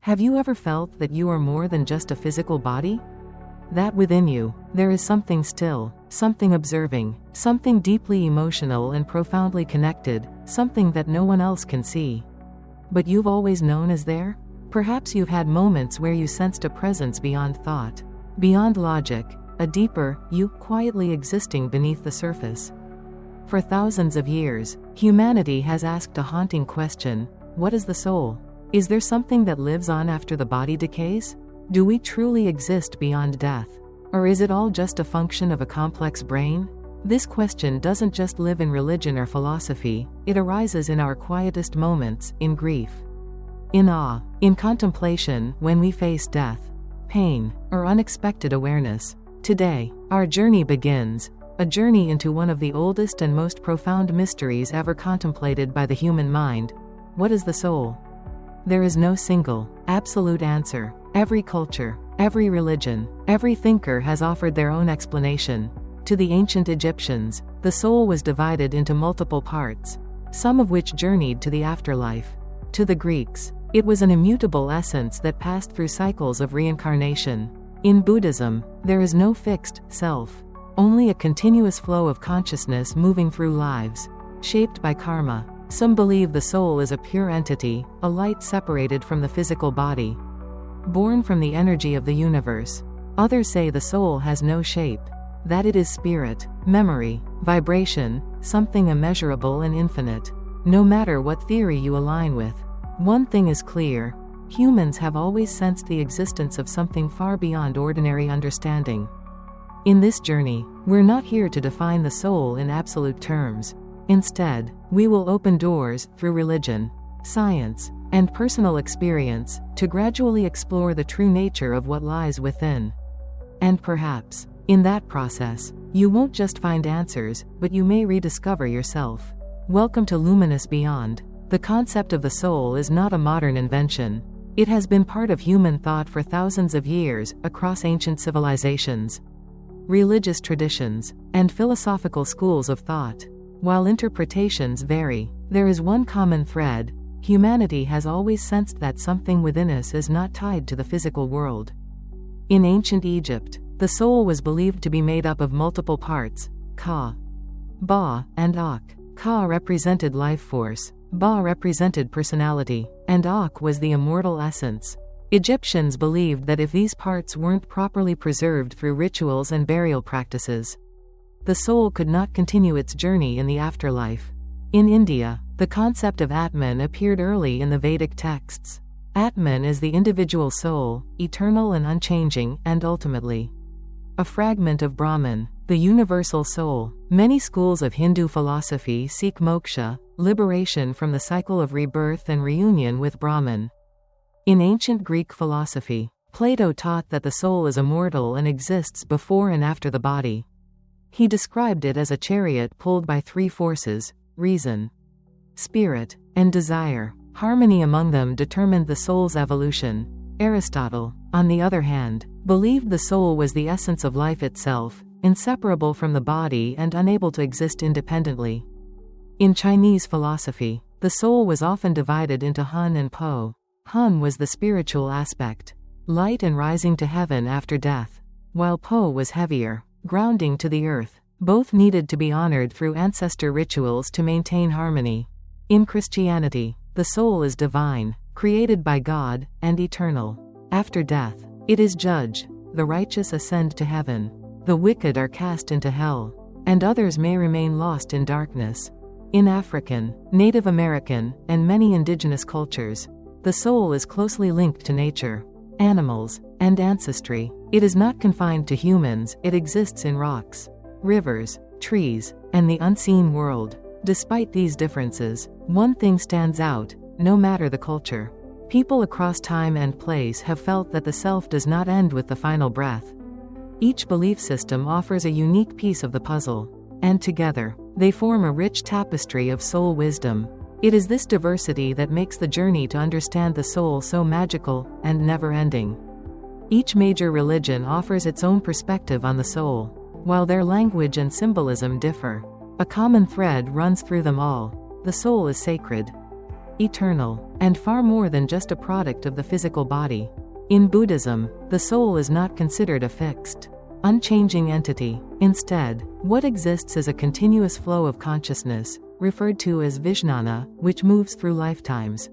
Have you ever felt that you are more than just a physical body? That within you, there is something still, something observing, something deeply emotional and profoundly connected, something that no one else can see. But you've always known is there? Perhaps you've had moments where you sensed a presence beyond thought, beyond logic, a deeper you quietly existing beneath the surface. For thousands of years, humanity has asked a haunting question: what is the soul? Is there something that lives on after the body decays? Do we truly exist beyond death? Or is it all just a function of a complex brain? This question doesn't just live in religion or philosophy, it arises in our quietest moments, in grief, in awe, in contemplation, when we face death, pain, or unexpected awareness. Today, our journey begins, a journey into one of the oldest and most profound mysteries ever contemplated by the human mind. What is the soul? There is no single, absolute answer. Every culture, every religion, every thinker has offered their own explanation. To the ancient Egyptians, the soul was divided into multiple parts, some of which journeyed to the afterlife. To the Greeks, it was an immutable essence that passed through cycles of reincarnation. In Buddhism, there is no fixed self, only a continuous flow of consciousness moving through lives, shaped by karma. Some believe the soul is a pure entity, a light separated from the physical body, born from the energy of the universe. Others say the soul has no shape, that it is spirit, memory, vibration, something immeasurable and infinite. No matter what theory you align with, one thing is clear: humans have always sensed the existence of something far beyond ordinary understanding. In this journey, we're not here to define the soul in absolute terms. Instead, we will open doors, through religion, science, and personal experience, to gradually explore the true nature of what lies within. And perhaps, in that process, you won't just find answers, but you may rediscover yourself. Welcome to Luminous Beyond. The concept of the soul is not a modern invention. It has been part of human thought for thousands of years, across ancient civilizations, religious traditions, and philosophical schools of thought. While interpretations vary, there is one common thread: humanity has always sensed that something within us is not tied to the physical world. In ancient Egypt, the soul was believed to be made up of multiple parts: Ka, Ba, and Ak. Ka represented life force, Ba represented personality, and Ak was the immortal essence. Egyptians believed that if these parts weren't properly preserved through rituals and burial practices, the soul could not continue its journey in the afterlife. In India, the concept of Atman appeared early in the Vedic texts. Atman is the individual soul, eternal and unchanging, and ultimately a fragment of Brahman, the universal soul. Many schools of Hindu philosophy seek moksha, liberation from the cycle of rebirth and reunion with Brahman. In ancient Greek philosophy, Plato taught that the soul is immortal and exists before and after the body. He described it as a chariot pulled by three forces: reason, spirit, and desire. Harmony among them determined the soul's evolution. Aristotle, on the other hand, believed the soul was the essence of life itself, inseparable from the body and unable to exist independently. In Chinese philosophy, the soul was often divided into Hun and Po. Hun was the spiritual aspect, light and rising to heaven after death, while Po was heavier, grounding to the earth. Both needed to be honored through ancestor rituals to maintain harmony. In Christianity, the soul is divine, created by God, and eternal. After death, it is judged. The righteous ascend to heaven, the wicked are cast into hell, and others may remain lost in darkness. In African, Native American, and many indigenous cultures, the soul is closely linked to nature, animals, and ancestry. It is not confined to humans, it exists in rocks, rivers, trees, and the unseen world. Despite these differences, one thing stands out: no matter the culture, people across time and place have felt that the self does not end with the final breath. Each belief system offers a unique piece of the puzzle, and together, they form a rich tapestry of soul wisdom. It is this diversity that makes the journey to understand the soul so magical and never-ending. Each major religion offers its own perspective on the soul. While their language and symbolism differ, a common thread runs through them all: the soul is sacred. eternal, and far more than just a product of the physical body. In Buddhism, the soul is not considered a fixed, unchanging entity. Instead, what exists is a continuous flow of consciousness, referred to as vijnana, which moves through lifetimes.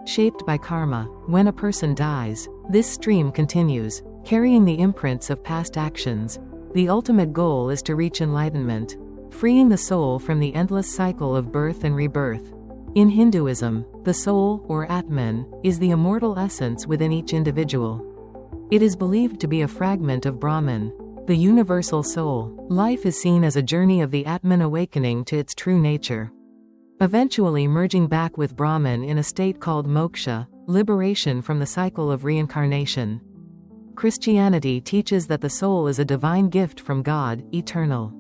Shaped by karma, when a person dies, this stream continues, carrying the imprints of past actions. The ultimate goal is to reach enlightenment, freeing the soul from the endless cycle of birth and rebirth. In Hinduism, the soul, or Atman, is the immortal essence within each individual. It is believed to be a fragment of Brahman, the universal soul. Life is seen as a journey of the Atman awakening to its true nature, eventually merging back with Brahman in a state called moksha, liberation from the cycle of reincarnation. Christianity teaches that the soul is a divine gift from God, eternal,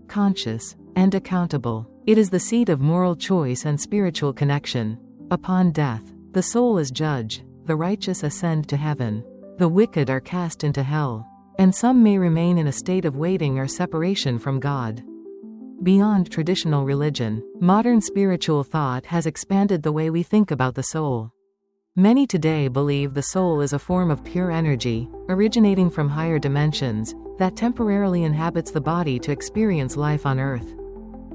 conscious, and accountable. It is the seat of moral choice and spiritual connection. Upon death, the soul is judged, the righteous ascend to heaven, the wicked are cast into hell, and some may remain in a state of waiting or separation from God. Beyond traditional religion, modern spiritual thought has expanded the way we think about the soul. Many today believe the soul is a form of pure energy, originating from higher dimensions, that temporarily inhabits the body to experience life on earth.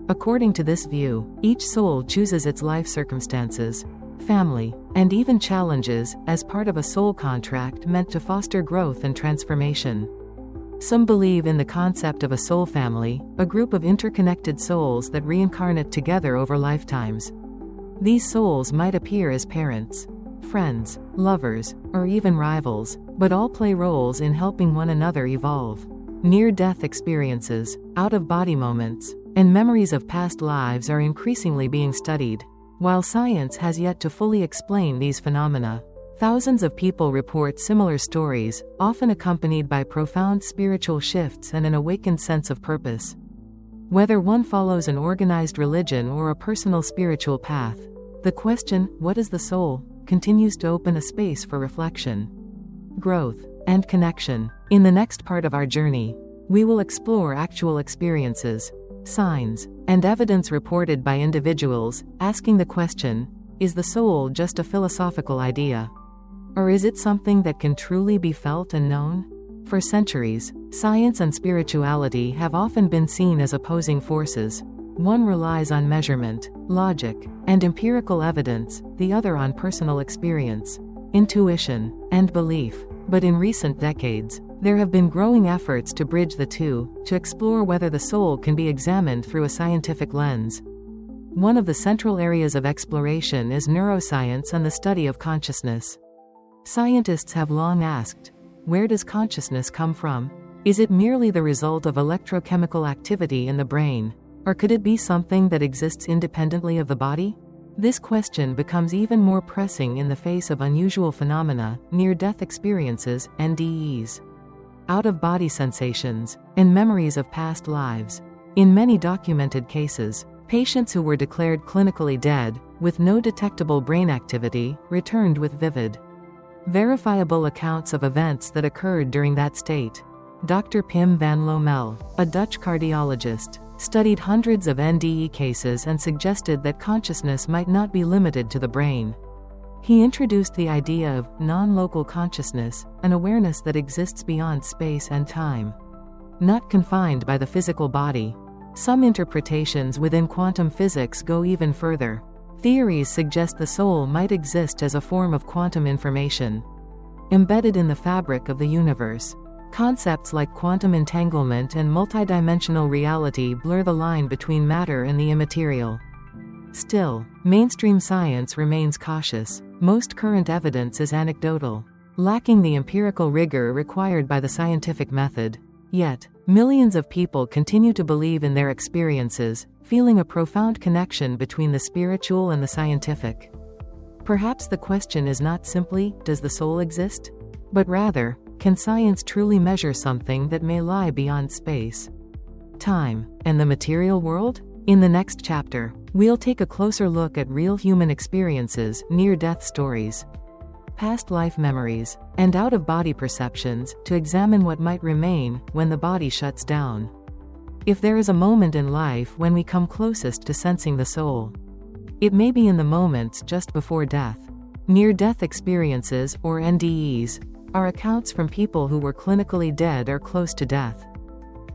According to this view, each soul chooses its life circumstances, family, and even challenges, as part of a soul contract meant to foster growth and transformation. Some believe in the concept of a soul family, a group of interconnected souls that reincarnate together over lifetimes. These souls might appear as parents, friends, lovers, or even rivals, but all play roles in helping one another evolve. Near-death experiences, out-of-body moments, and memories of past lives are increasingly being studied. While science has yet to fully explain these phenomena, thousands of people report similar stories, often accompanied by profound spiritual shifts and an awakened sense of purpose. Whether one follows an organized religion or a personal spiritual path, the question, "What is the soul?" continues to open a space for reflection, growth, and connection. In the next part of our journey, we will explore actual experiences, signs, and evidence reported by individuals, asking the question, is the soul just a philosophical idea? Or is it something that can truly be felt and known? For centuries, science and spirituality have often been seen as opposing forces. One relies on measurement, logic, and empirical evidence, the other on personal experience, intuition, and belief. But in recent decades, there have been growing efforts to bridge the two, to explore whether the soul can be examined through a scientific lens. One of the central areas of exploration is neuroscience and the study of consciousness. Scientists have long asked, where does consciousness come from? Is it merely the result of electrochemical activity in the brain? Or could it be something that exists independently of the body? This question becomes even more pressing in the face of unusual phenomena, near-death experiences, NDEs, out-of-body sensations, and memories of past lives. In many documented cases, patients who were declared clinically dead, with no detectable brain activity, returned with vivid, verifiable accounts of events that occurred during that state. Dr. Pim van Lommel, a Dutch cardiologist, studied hundreds of NDE cases and suggested that consciousness might not be limited to the brain. He introduced the idea of non-local consciousness, an awareness that exists beyond space and time, not confined by the physical body. Some interpretations within quantum physics go even further. Theories suggest the soul might exist as a form of quantum information, embedded in the fabric of the universe. Concepts like quantum entanglement and multidimensional reality blur the line between matter and the immaterial. Still, mainstream science remains cautious. Most current evidence is anecdotal, lacking the empirical rigor required by the scientific method. Yet, millions of people continue to believe in their experiences, feeling a profound connection between the spiritual and the scientific. Perhaps the question is not simply, does the soul exist? But rather, can science truly measure something that may lie beyond space, time, and the material world? In the next chapter, we'll take a closer look at real human experiences, near-death stories, past life memories, and out-of-body perceptions, to examine what might remain when the body shuts down. If there is a moment in life when we come closest to sensing the soul, It may be in the moments just before death. Near-death experiences, or NDEs, are accounts from people who were clinically dead or close to death,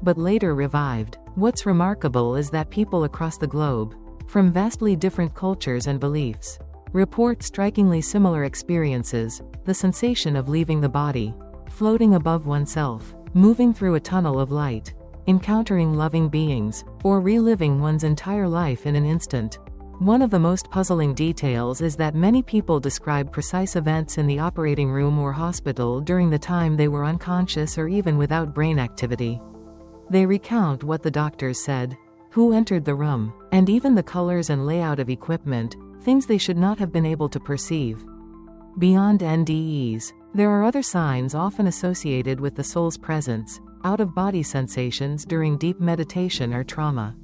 but later revived. What's remarkable is that people across the globe, from vastly different cultures and beliefs, report strikingly similar experiences: the sensation of leaving the body, floating above oneself, moving through a tunnel of light, encountering loving beings, or reliving one's entire life in an instant. One of the most puzzling details is that many people describe precise events in the operating room or hospital during the time they were unconscious or even without brain activity. They recount what the doctors said, who entered the room, and even the colors and layout of equipment, things they should not have been able to perceive. Beyond NDEs, there are other signs often associated with the soul's presence: out-of-body sensations during deep meditation or trauma,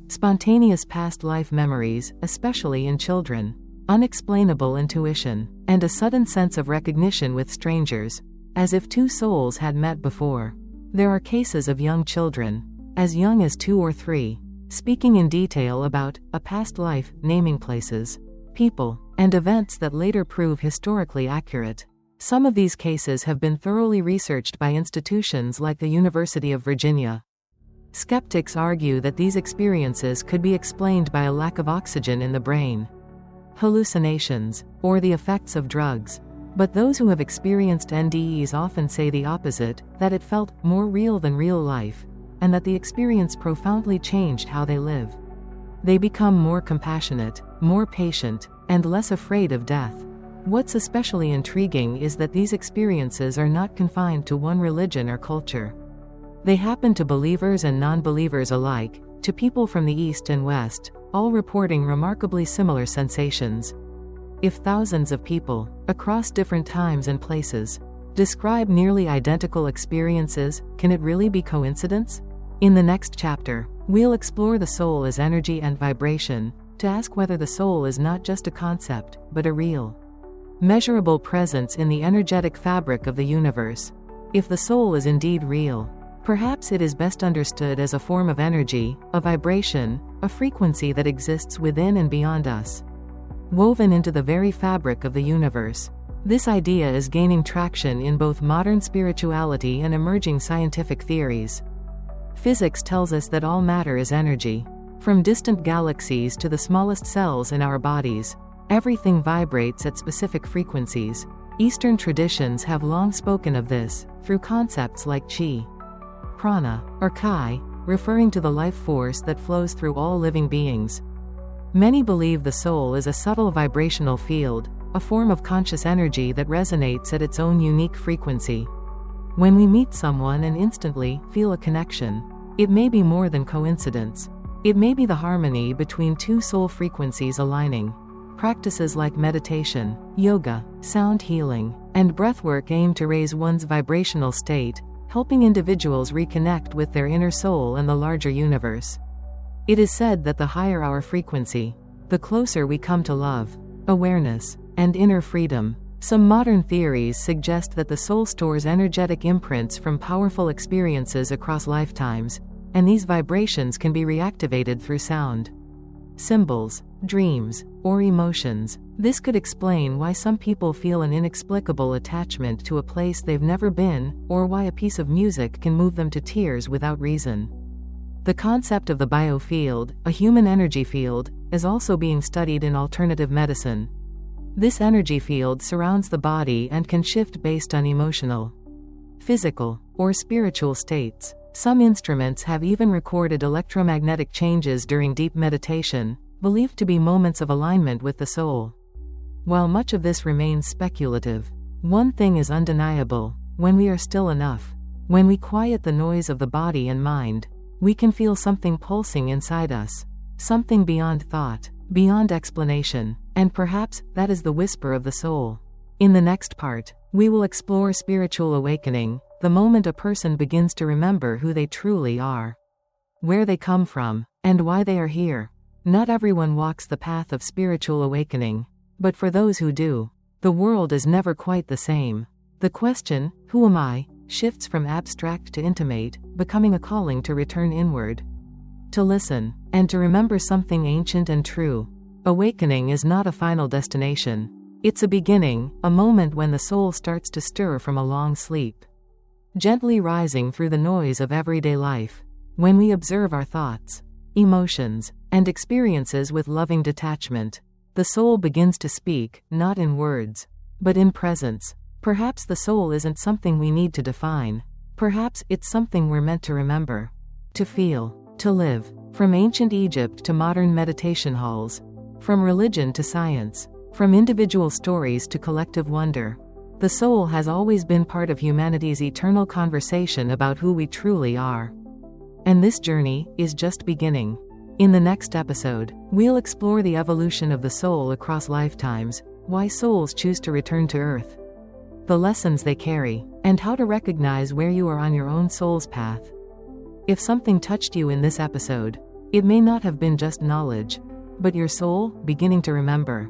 spontaneous past life memories, especially in children, unexplainable intuition, and a sudden sense of recognition with strangers, as if two souls had met before. There are cases of young children, as young as 2 or 3, speaking in detail about a past life, naming places, people, and events that later prove historically accurate. Some of these cases have been thoroughly researched by institutions like the University of Virginia. Skeptics argue that these experiences could be explained by a lack of oxygen in the brain, hallucinations, or the effects of drugs. But those who have experienced NDEs often say the opposite, that it felt more real than real life, and that the experience profoundly changed how they live. They become more compassionate, more patient, and less afraid of death. What's especially intriguing is that these experiences are not confined to one religion or culture. They happen to believers and non-believers alike, to people from the East and West, all reporting remarkably similar sensations. If thousands of people, across different times and places, describe nearly identical experiences, can it really be coincidence? In the next chapter, we'll explore the soul as energy and vibration, to ask whether the soul is not just a concept, but a real, measurable presence in the energetic fabric of the universe. If the soul is indeed real, perhaps it is best understood as a form of energy, a vibration, a frequency that exists within and beyond us, woven into the very fabric of the universe. This idea is gaining traction in both modern spirituality and emerging scientific theories. Physics tells us that all matter is energy. From distant galaxies to the smallest cells in our bodies, everything vibrates at specific frequencies. Eastern traditions have long spoken of this, through concepts like chi, prana, or kai, referring to the life force that flows through all living beings. Many believe the soul is a subtle vibrational field, a form of conscious energy that resonates at its own unique frequency. When we meet someone and instantly feel a connection, it may be more than coincidence. It may be the harmony between two soul frequencies aligning. Practices like meditation, yoga, sound healing, and breathwork aim to raise one's vibrational state, helping individuals reconnect with their inner soul and the larger universe. It is said that the higher our frequency, the closer we come to love, awareness, and inner freedom. Some modern theories suggest that the soul stores energetic imprints from powerful experiences across lifetimes, and these vibrations can be reactivated through sound, symbols, dreams, or emotions. This could explain why some people feel an inexplicable attachment to a place they've never been, or why a piece of music can move them to tears without reason. The concept of the biofield, a human energy field, is also being studied in alternative medicine. This energy field surrounds the body and can shift based on emotional, physical, or spiritual states. Some instruments have even recorded electromagnetic changes during deep meditation, believed to be moments of alignment with the soul. While much of this remains speculative, one thing is undeniable: when we are still enough, when we quiet the noise of the body and mind, we can feel something pulsing inside us, something beyond thought, beyond explanation, and perhaps that is the whisper of the soul. In the next part, we will explore spiritual awakening, the moment a person begins to remember who they truly are, where they come from, and why they are here. Not everyone walks the path of spiritual awakening, but for those who do, the world is never quite the same. The question, who am I, shifts from abstract to intimate, becoming a calling to return inward, to listen, and to remember something ancient and true. Awakening is not a final destination. It's a beginning, a moment when the soul starts to stir from a long sleep, gently rising through the noise of everyday life. When we observe our thoughts, emotions, and experiences with loving detachment, the soul begins to speak, not in words, but in presence. Perhaps the soul isn't something we need to define. Perhaps it's something we're meant to remember, to feel, to live. From ancient Egypt to modern meditation halls, from religion to science, from individual stories to collective wonder, the soul has always been part of humanity's eternal conversation about who we truly are. And this journey is just beginning. In the next episode, we'll explore the evolution of the soul across lifetimes, why souls choose to return to Earth, the lessons they carry, and how to recognize where you are on your own soul's path. If something touched you in this episode, it may not have been just knowledge, but your soul beginning to remember.